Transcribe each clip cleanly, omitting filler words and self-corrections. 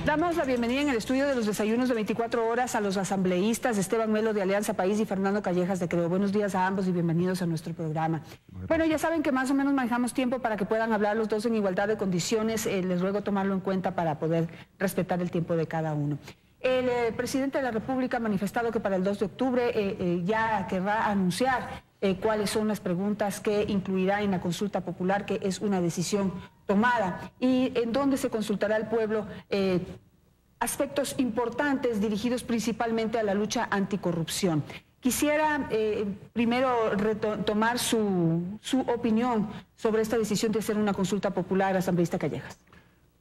Damos la bienvenida en el estudio de los desayunos de 24 horas a los asambleístas Esteban Melo de Alianza País y Fernando Callejas de Creo. Buenos días a ambos y bienvenidos a nuestro programa. Bueno, ya saben que más o menos manejamos tiempo para que puedan hablar los dos en igualdad de condiciones. Les ruego tomarlo en cuenta para poder respetar el tiempo de cada uno. El presidente de la República ha manifestado que para el 2 de octubre ya querrá anunciar cuáles son las preguntas que incluirá en la consulta popular, que es una decisión tomada, y en donde se consultará al pueblo aspectos importantes dirigidos principalmente a la lucha anticorrupción. Quisiera primero tomar su opinión sobre esta decisión de hacer una consulta popular, asambleísta Callejas.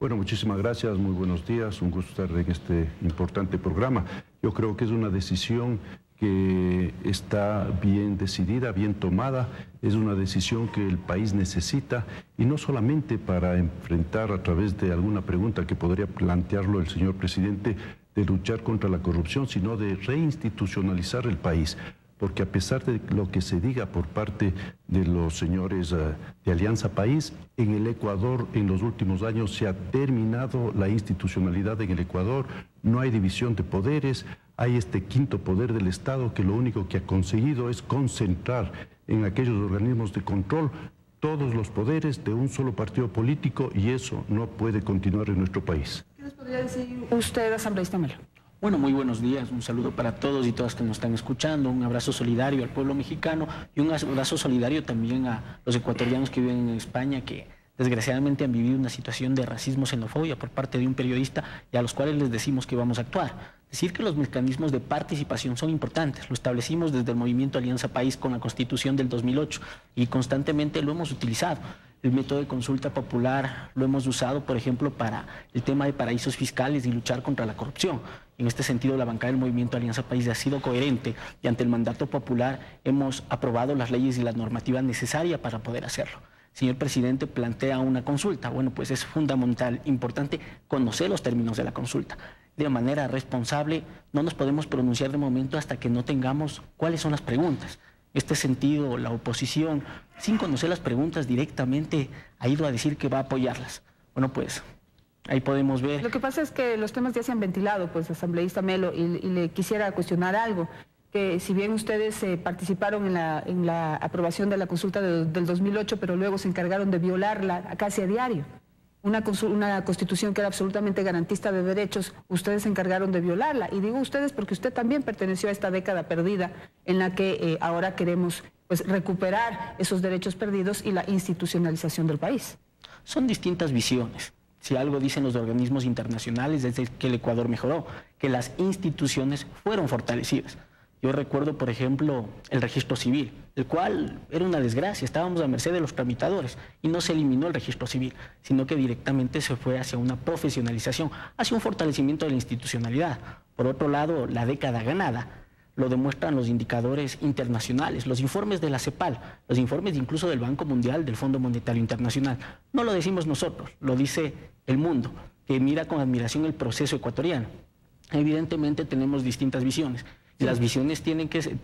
Bueno, muchísimas gracias, muy buenos días, un gusto estar en este importante programa. Yo creo que es una decisión que está bien decidida, bien tomada, es una decisión que el país necesita, y no solamente para enfrentar a través de alguna pregunta que podría plantearlo el señor presidente, de luchar contra la corrupción, sino de reinstitucionalizar el país. Porque a pesar de lo que se diga por parte de los señores de Alianza País, en el Ecuador en los últimos años se ha terminado la institucionalidad en el Ecuador, no hay división de poderes, hay este quinto poder del Estado que lo único que ha conseguido es concentrar en aquellos organismos de control todos los poderes de un solo partido político, y eso no puede continuar en nuestro país. ¿Qué nos podría decir usted, asambleísta Melo? Bueno, muy buenos días, un saludo para todos y todas que nos están escuchando, un abrazo solidario al pueblo mexicano y un abrazo solidario también a los ecuatorianos que viven en España, que desgraciadamente han vivido una situación de racismo, xenofobia por parte de un periodista, y a los cuales les decimos que vamos a actuar. Decir que los mecanismos de participación son importantes, lo establecimos desde el movimiento Alianza País con la Constitución del 2008 y constantemente lo hemos utilizado. El método de consulta popular lo hemos usado, por ejemplo, para el tema de paraísos fiscales y luchar contra la corrupción. En este sentido, la bancada del movimiento Alianza País ha sido coherente y ante el mandato popular hemos aprobado las leyes y la normativa necesaria para poder hacerlo. Señor presidente, plantea una consulta. Bueno, pues es fundamental, importante conocer los términos de la consulta. De manera responsable, no nos podemos pronunciar de momento hasta que no tengamos cuáles son las preguntas. En este sentido, la oposición, sin conocer las preguntas directamente, ha ido a decir que va a apoyarlas. Bueno, pues ahí podemos ver. Lo que pasa es que los temas ya se han ventilado, pues, asambleísta Melo, y le quisiera cuestionar algo, que si bien ustedes participaron en la aprobación de la consulta del 2008, pero luego se encargaron de violarla casi a diario. Una constitución que era absolutamente garantista de derechos, ustedes se encargaron de violarla. Y digo ustedes porque usted también perteneció a esta década perdida en la que ahora queremos, pues, recuperar esos derechos perdidos y la institucionalización del país. Son distintas visiones. Si algo dicen los organismos internacionales es que el Ecuador mejoró, que las instituciones fueron fortalecidas. Yo recuerdo, por ejemplo, el registro civil, el cual era una desgracia, estábamos a merced de los tramitadores y no se eliminó el registro civil, sino que directamente se fue hacia una profesionalización, hacia un fortalecimiento de la institucionalidad. Por otro lado, la década ganada lo demuestran los indicadores internacionales, los informes de la CEPAL, los informes incluso del Banco Mundial, del Fondo Monetario Internacional. No lo decimos nosotros, lo dice el mundo, que mira con admiración el proceso ecuatoriano. Evidentemente tenemos distintas visiones. Y las visiones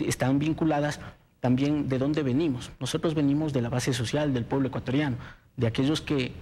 están vinculadas también de dónde venimos. Nosotros venimos de la base social del pueblo ecuatoriano, de aquellos que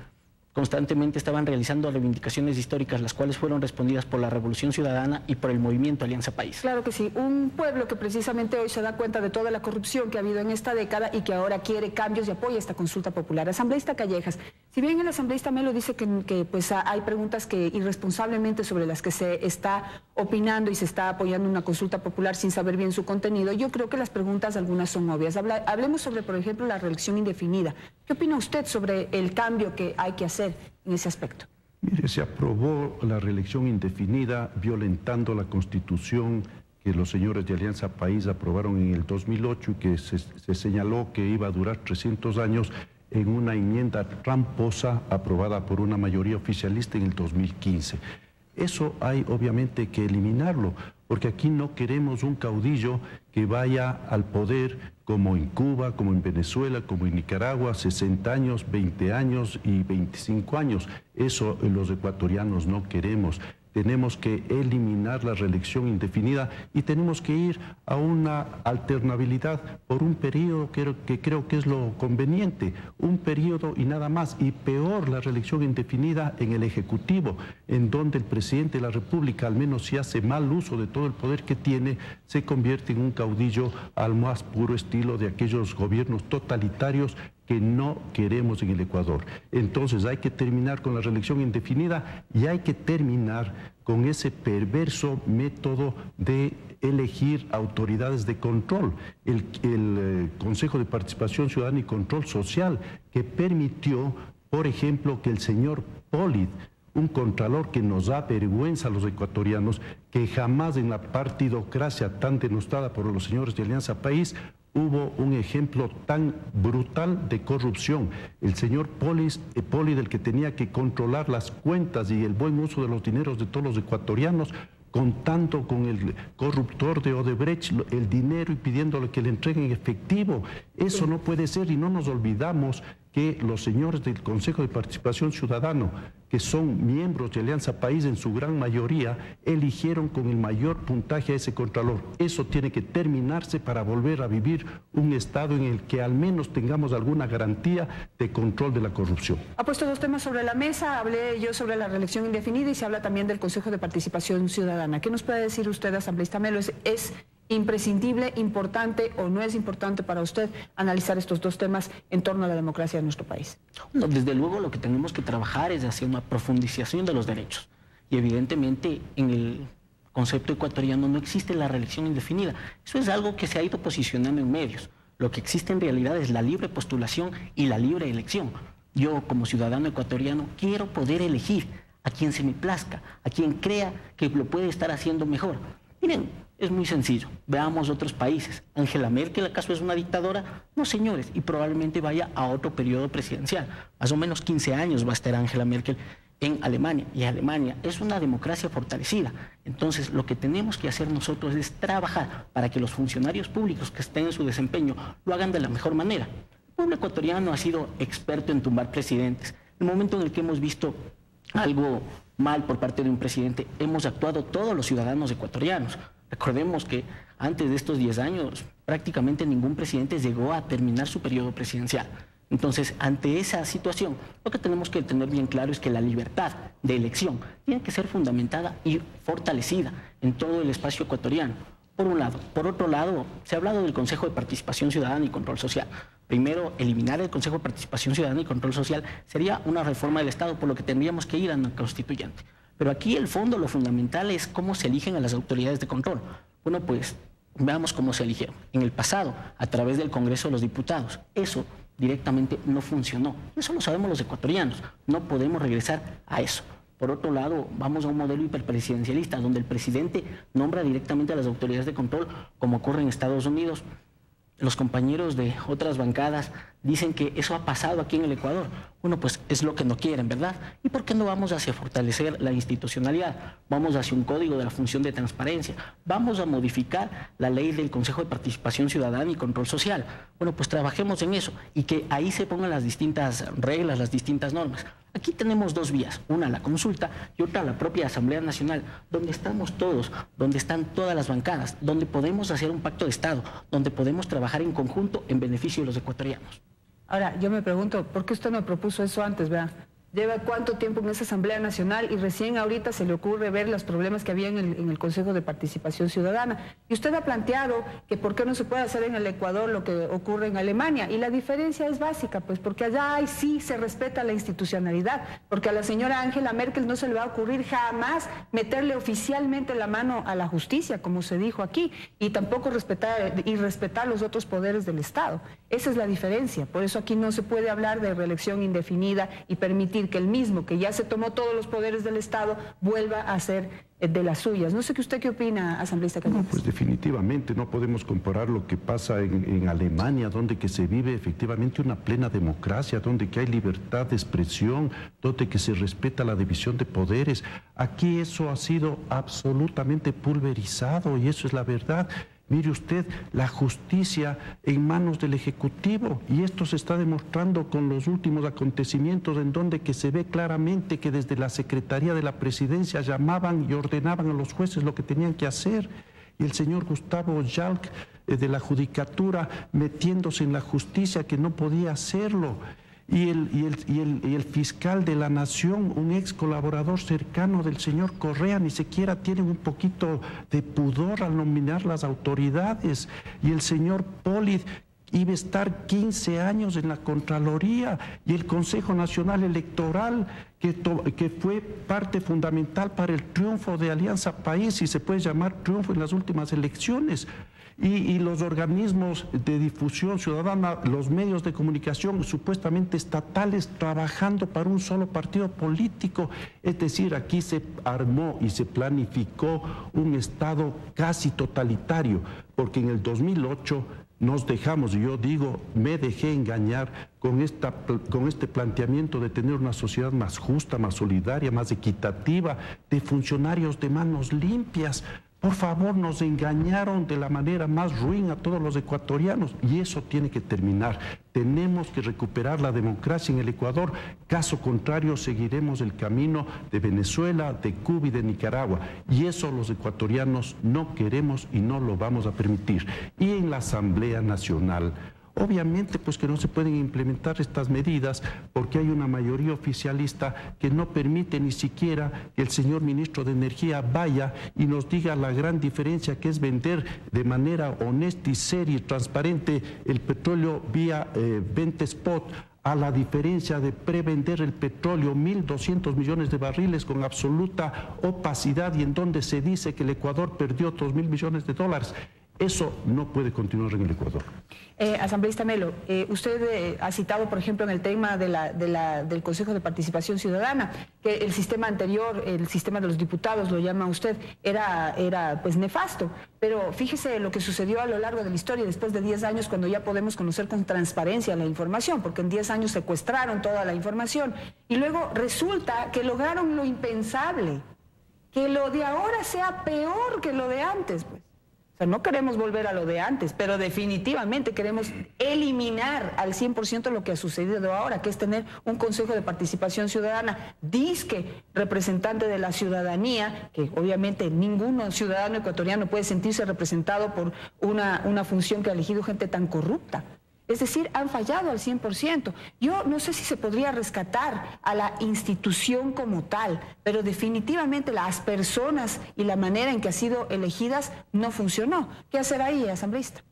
constantemente estaban realizando reivindicaciones históricas, las cuales fueron respondidas por la Revolución Ciudadana y por el movimiento Alianza País. Claro que sí, un pueblo que precisamente hoy se da cuenta de toda la corrupción que ha habido en esta década y que ahora quiere cambios y apoya esta consulta popular. Asambleísta Callejas, si bien el asambleísta Melo dice que pues hay preguntas que irresponsablemente sobre las que se está opinando y se está apoyando una consulta popular sin saber bien su contenido, yo creo que las preguntas algunas son obvias. Hablemos sobre, por ejemplo, la reelección indefinida. ¿Qué opina usted sobre el cambio que hay que hacer en ese aspecto? Mire, se aprobó la reelección indefinida violentando la Constitución que los señores de Alianza País aprobaron en el 2008 y que se señaló que iba a durar 300 años en una enmienda tramposa aprobada por una mayoría oficialista en el 2015. Eso hay obviamente que eliminarlo, porque aquí no queremos un caudillo que vaya al poder como en Cuba, como en Venezuela, como en Nicaragua, 60 años, 20 años y 25 años. Eso los ecuatorianos no queremos. tenemos que eliminar la reelección indefinida y tenemos que ir a una alternabilidad por un periodo que creo que es lo conveniente, un periodo y nada más, y peor la reelección indefinida en el Ejecutivo, en donde el presidente de la República, al menos si hace mal uso de todo el poder que tiene, se convierte en un caudillo al más puro estilo de aquellos gobiernos totalitarios que no queremos en el Ecuador. Entonces hay que terminar con la reelección indefinida y hay que terminar con ese perverso método de elegir autoridades de control. El Consejo de Participación Ciudadana y Control Social, que permitió, por ejemplo, que el señor Polid, un contralor que nos da vergüenza a los ecuatorianos, que jamás en la partidocracia tan denostada por los señores de Alianza País hubo un ejemplo tan brutal de corrupción. El señor Polid, el que tenía que controlar las cuentas y el buen uso de los dineros de todos los ecuatorianos, contando con el corruptor de Odebrecht el dinero y pidiéndole que le entreguen efectivo. Eso no puede ser, y no nos olvidamos que los señores del Consejo de Participación Ciudadano, que son miembros de Alianza País en su gran mayoría, eligieron con el mayor puntaje a ese contralor. Eso tiene que terminarse para volver a vivir un Estado en el que al menos tengamos alguna garantía de control de la corrupción. Ha puesto dos temas sobre la mesa, hablé yo sobre la reelección indefinida y se habla también del Consejo de Participación Ciudadana. ¿Qué nos puede decir usted, asambleísta Melo? ¿Es imprescindible, importante o no es importante para usted analizar estos dos temas en torno a la democracia de nuestro país? No, desde luego lo que tenemos que trabajar es hacia una profundización de los derechos. Y evidentemente en el concepto ecuatoriano no existe la reelección indefinida. Eso es algo que se ha ido posicionando en medios. Lo que existe en realidad es la libre postulación y la libre elección. Yo, como ciudadano ecuatoriano, quiero poder elegir a quien se me plazca, a quien crea que lo puede estar haciendo mejor. Miren, es muy sencillo. Veamos otros países. ¿Angela Merkel acaso es una dictadora? No, señores, y probablemente vaya a otro periodo presidencial. Más o menos 15 años va a estar Angela Merkel en Alemania, y Alemania es una democracia fortalecida. Entonces, lo que tenemos que hacer nosotros es trabajar para que los funcionarios públicos que estén en su desempeño lo hagan de la mejor manera. El pueblo ecuatoriano ha sido experto en tumbar presidentes. El momento en el que hemos visto algo mal por parte de un presidente, hemos actuado todos los ciudadanos ecuatorianos. Recordemos que antes de estos 10 años prácticamente ningún presidente llegó a terminar su periodo presidencial. Entonces, ante esa situación, lo que tenemos que tener bien claro es que la libertad de elección tiene que ser fundamentada y fortalecida en todo el espacio ecuatoriano, por un lado. Por otro lado, se ha hablado del Consejo de Participación Ciudadana y Control Social. Primero, eliminar el Consejo de Participación Ciudadana y Control Social sería una reforma del Estado, por lo que tendríamos que ir a una constituyente. Pero aquí el fondo, lo fundamental es cómo se eligen a las autoridades de control. Bueno, pues veamos cómo se eligieron. En el pasado, a través del Congreso de los Diputados, eso directamente no funcionó. Eso lo sabemos los ecuatorianos. No podemos regresar a eso. Por otro lado, vamos a un modelo hiperpresidencialista, donde el presidente nombra directamente a las autoridades de control, como ocurre en Estados Unidos. Los compañeros de otras bancadas dicen que eso ha pasado aquí en el Ecuador. Bueno, pues es lo que no quieren, ¿verdad? ¿Y por qué no vamos hacia fortalecer la institucionalidad? Vamos hacia un código de la función de transparencia. Vamos a modificar la ley del Consejo de Participación Ciudadana y Control Social. Bueno, pues trabajemos en eso y que ahí se pongan las distintas reglas, las distintas normas. Aquí tenemos dos vías, una la consulta y otra la propia Asamblea Nacional, donde estamos todos, donde están todas las bancadas, donde podemos hacer un pacto de Estado, donde podemos trabajar en conjunto en beneficio de los ecuatorianos. Ahora, yo me pregunto, ¿por qué usted no propuso eso antes, verdad? Lleva cuánto tiempo en esa Asamblea Nacional y recién ahorita se le ocurre ver los problemas que había en el Consejo de Participación Ciudadana. Y usted ha planteado que por qué no se puede hacer en el Ecuador lo que ocurre en Alemania. Y la diferencia es básica, pues porque allá sí se respeta la institucionalidad, porque a la señora Angela Merkel no se le va a ocurrir jamás meterle oficialmente la mano a la justicia, como se dijo aquí, y tampoco respetar los otros poderes del Estado. Esa es la diferencia. Por eso aquí no se puede hablar de reelección indefinida y permitir que el mismo, que ya se tomó todos los poderes del Estado, vuelva a ser de las suyas. No sé qué usted qué opina, asambleísta Cañejas. No, pues definitivamente no podemos comparar lo que pasa en Alemania, donde que se vive efectivamente una plena democracia, donde que hay libertad de expresión, donde que se respeta la división de poderes. Aquí eso ha sido absolutamente pulverizado y eso es la verdad. Mire usted, la justicia en manos del Ejecutivo, y esto se está demostrando con los últimos acontecimientos en donde que se ve claramente que desde la Secretaría de la Presidencia llamaban y ordenaban a los jueces lo que tenían que hacer. Y el señor Gustavo Yalc de la Judicatura metiéndose en la justicia que no podía hacerlo. Y el fiscal de la Nación, un ex colaborador cercano del señor Correa, ni siquiera tiene un poquito de pudor al nominar las autoridades. Y el señor Polid iba a estar 15 años en la Contraloría, y el Consejo Nacional Electoral, que fue parte fundamental para el triunfo de Alianza País, si se puede llamar triunfo en las últimas elecciones. Y los organismos de difusión ciudadana, los medios de comunicación supuestamente estatales trabajando para un solo partido político. Es decir, aquí se armó y se planificó un Estado casi totalitario, porque en el 2008 nos dejamos, y yo digo, me dejé engañar con este planteamiento de tener una sociedad más justa, más solidaria, más equitativa, de funcionarios de manos limpias. Por favor, nos engañaron de la manera más ruin a todos los ecuatorianos, y eso tiene que terminar. Tenemos que recuperar la democracia en el Ecuador. Caso contrario, seguiremos el camino de Venezuela, de Cuba y de Nicaragua. Y eso los ecuatorianos no queremos y no lo vamos a permitir. Y en la Asamblea Nacional, obviamente, pues que no se pueden implementar estas medidas porque hay una mayoría oficialista que no permite ni siquiera que el señor ministro de Energía vaya y nos diga la gran diferencia que es vender de manera honesta y seria y transparente el petróleo vía venta spot, a la diferencia de prevender el petróleo 1.200 millones de barriles con absoluta opacidad, y en donde se dice que el Ecuador perdió 2.000 millones de dólares. Eso no puede continuar en el Ecuador. Asambleísta Melo, usted ha citado, por ejemplo, en el tema del Consejo de Participación Ciudadana, que el sistema anterior, el sistema de los diputados, lo llama usted, era pues nefasto. Pero fíjese lo que sucedió a lo largo de la historia, después de 10 años, cuando ya podemos conocer con transparencia la información, porque en 10 años secuestraron toda la información. Y luego resulta que lograron lo impensable, que lo de ahora sea peor que lo de antes, pues. O sea, no queremos volver a lo de antes, pero definitivamente queremos eliminar al 100% lo que ha sucedido ahora, que es tener un Consejo de Participación Ciudadana, disque representante de la ciudadanía, que obviamente ningún ciudadano ecuatoriano puede sentirse representado por una función que ha elegido gente tan corrupta. Es decir, han fallado al 100%. Yo no sé si se podría rescatar a la institución como tal, pero definitivamente las personas y la manera en que han sido elegidas no funcionó. ¿Qué hacer ahí, asambleísta?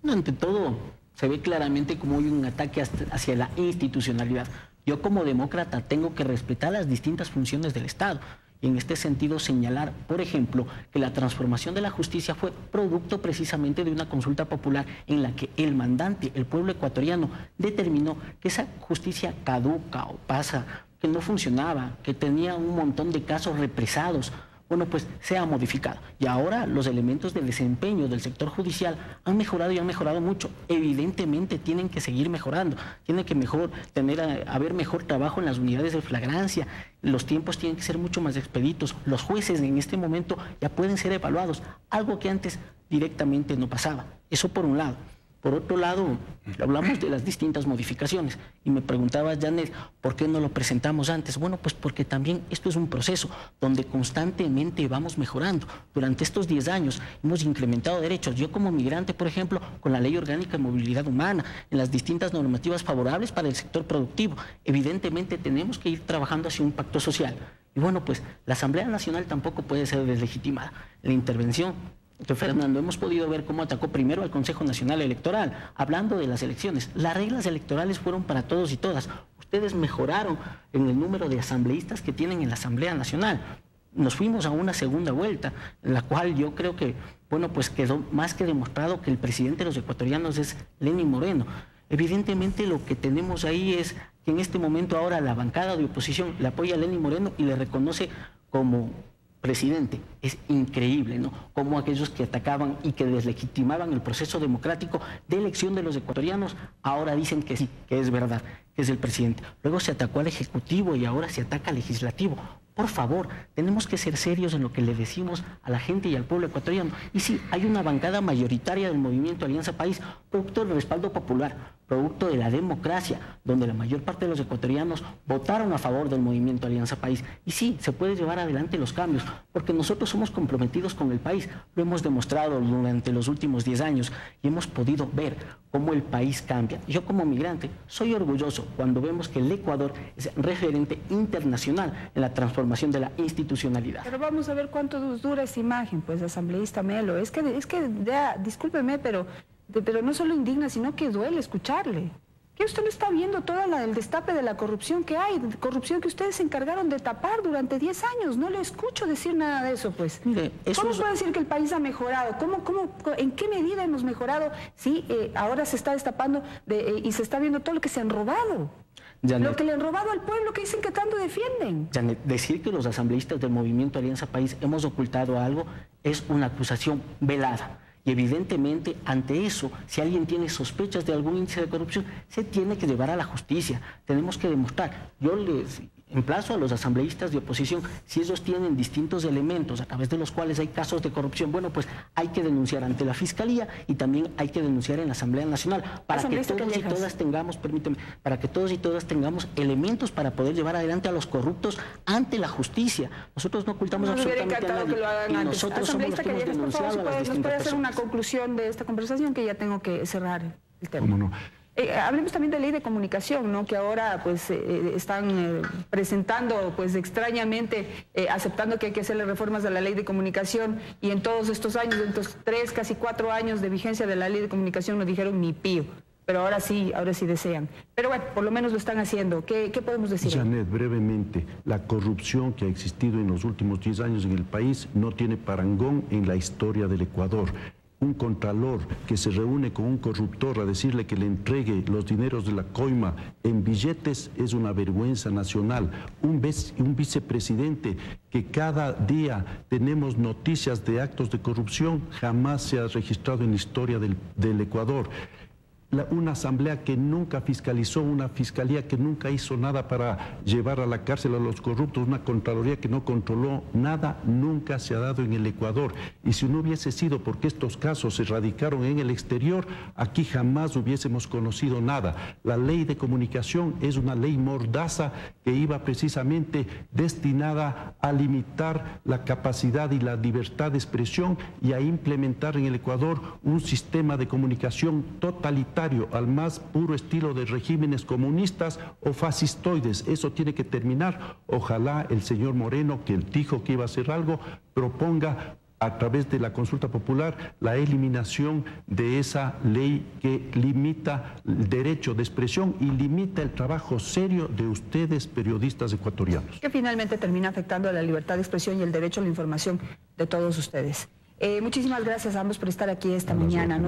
No, ante todo, se ve claramente como hay un ataque hacia la institucionalidad. Yo como demócrata tengo que respetar las distintas funciones del Estado. Y en este sentido señalar, por ejemplo, que la transformación de la justicia fue producto precisamente de una consulta popular en la que el mandante, el pueblo ecuatoriano, determinó que esa justicia caduca o pasa, que no funcionaba, que tenía un montón de casos represados. Bueno, pues se ha modificado. Y ahora los elementos de desempeño del sector judicial han mejorado y han mejorado mucho. Evidentemente tienen que seguir mejorando. Tiene que haber mejor trabajo en las unidades de flagrancia. Los tiempos tienen que ser mucho más expeditos. Los jueces en este momento ya pueden ser evaluados, algo que antes directamente no pasaba. Eso por un lado. Por otro lado, hablamos de las distintas modificaciones y me preguntaba, Janet, ¿por qué no lo presentamos antes? Bueno, pues porque también esto es un proceso donde constantemente vamos mejorando. Durante estos 10 años hemos incrementado derechos. Yo como migrante, por ejemplo, con la Ley Orgánica de Movilidad Humana, en las distintas normativas favorables para el sector productivo, evidentemente tenemos que ir trabajando hacia un pacto social. Y bueno, pues la Asamblea Nacional tampoco puede ser deslegitimada. La intervención de Fernando, hemos podido ver cómo atacó primero al Consejo Nacional Electoral, hablando de las elecciones. Las reglas electorales fueron para todos y todas. Ustedes mejoraron en el número de asambleístas que tienen en la Asamblea Nacional. Nos fuimos a una segunda vuelta, en la cual yo creo que, bueno, pues quedó más que demostrado que el presidente de los ecuatorianos es Lenín Moreno. Evidentemente lo que tenemos ahí es que en este momento ahora la bancada de oposición le apoya a Lenín Moreno y le reconoce como presidente. Es increíble, ¿no? Como aquellos que atacaban y que deslegitimaban el proceso democrático de elección de los ecuatorianos, ahora dicen que sí, que es verdad, que es el presidente. Luego se atacó al Ejecutivo y ahora se ataca al Legislativo. Por favor, tenemos que ser serios en lo que le decimos a la gente y al pueblo ecuatoriano. Y sí, hay una bancada mayoritaria del movimiento Alianza País, producto del respaldo popular, producto de la democracia, donde la mayor parte de los ecuatorianos votaron a favor del movimiento Alianza País. Y sí, se puede llevar adelante los cambios, porque nosotros somos comprometidos con el país. Lo hemos demostrado durante los últimos 10 años y hemos podido ver cómo el país cambia. Yo como migrante soy orgulloso cuando vemos que el Ecuador es referente internacional en la transformación de la institucionalidad. Pero vamos a ver cuánto dura esa imagen, pues, asambleísta Melo. Es que ya, discúlpeme, pero no solo indigna, sino que duele escucharle. Que usted no está viendo toda el destape de la corrupción que hay, corrupción que ustedes se encargaron de tapar durante 10 años. No le escucho decir nada de eso, pues. Mire, ¿Cómo puede decir que el país ha mejorado? ¿En qué medida hemos mejorado? Sí, ahora se está destapando y se está viendo todo lo que se han robado. Janet, lo que le han robado al pueblo que dicen que tanto defienden. Janet, decir que los asambleístas del movimiento Alianza País hemos ocultado algo es una acusación velada. Y evidentemente, ante eso, si alguien tiene sospechas de algún índice de corrupción, se tiene que llevar a la justicia. Tenemos que demostrar. Yo les emplazo a los asambleístas de oposición, si ellos tienen distintos elementos a través de los cuales hay casos de corrupción, bueno, pues hay que denunciar ante la Fiscalía y también hay que denunciar en la Asamblea Nacional para que todos y todas tengamos, permíteme, para que todos y todas tengamos elementos para poder llevar adelante a los corruptos ante la justicia. Nosotros no ocultamos absolutamente a nadie. Y nosotros somos los que hemos denunciado a las distintas ¿Nos puede hacer personas. una conclusión de esta conversación, que ya tengo que cerrar el tema? ¿Cómo no? Hablemos también de ley de comunicación, ¿no? Que ahora pues están presentando pues extrañamente, aceptando que hay que hacerle reformas a la ley de comunicación, y en todos estos años, en estos 3, casi 4 años de vigencia de la ley de comunicación no dijeron ni pío, pero ahora sí desean. Pero bueno, por lo menos lo están haciendo. ¿Qué podemos decir? Janet, brevemente, la corrupción que ha existido en los últimos 10 años en el país no tiene parangón en la historia del Ecuador. Un contralor que se reúne con un corruptor a decirle que le entregue los dineros de la coima en billetes es una vergüenza nacional. Un vicepresidente que cada día tenemos noticias de actos de corrupción, jamás se ha registrado en la historia del Ecuador. Una asamblea que nunca fiscalizó, una fiscalía que nunca hizo nada para llevar a la cárcel a los corruptos, una contraloría que no controló nada, nunca se ha dado en el Ecuador. Y si no hubiese sido porque estos casos se radicaron en el exterior, aquí jamás hubiésemos conocido nada. La ley de comunicación es una ley mordaza que iba precisamente destinada a limitar la capacidad y la libertad de expresión y a implementar en el Ecuador un sistema de comunicación totalitario, al más puro estilo de regímenes comunistas o fascistoides. Eso tiene que terminar. Ojalá el señor Moreno, que dijo que iba a hacer algo, proponga a través de la consulta popular la eliminación de esa ley que limita el derecho de expresión y limita el trabajo serio de ustedes, periodistas ecuatorianos. Que finalmente termina afectando a la libertad de expresión y el derecho a la información de todos ustedes. Muchísimas gracias a ambos por estar aquí esta mañana.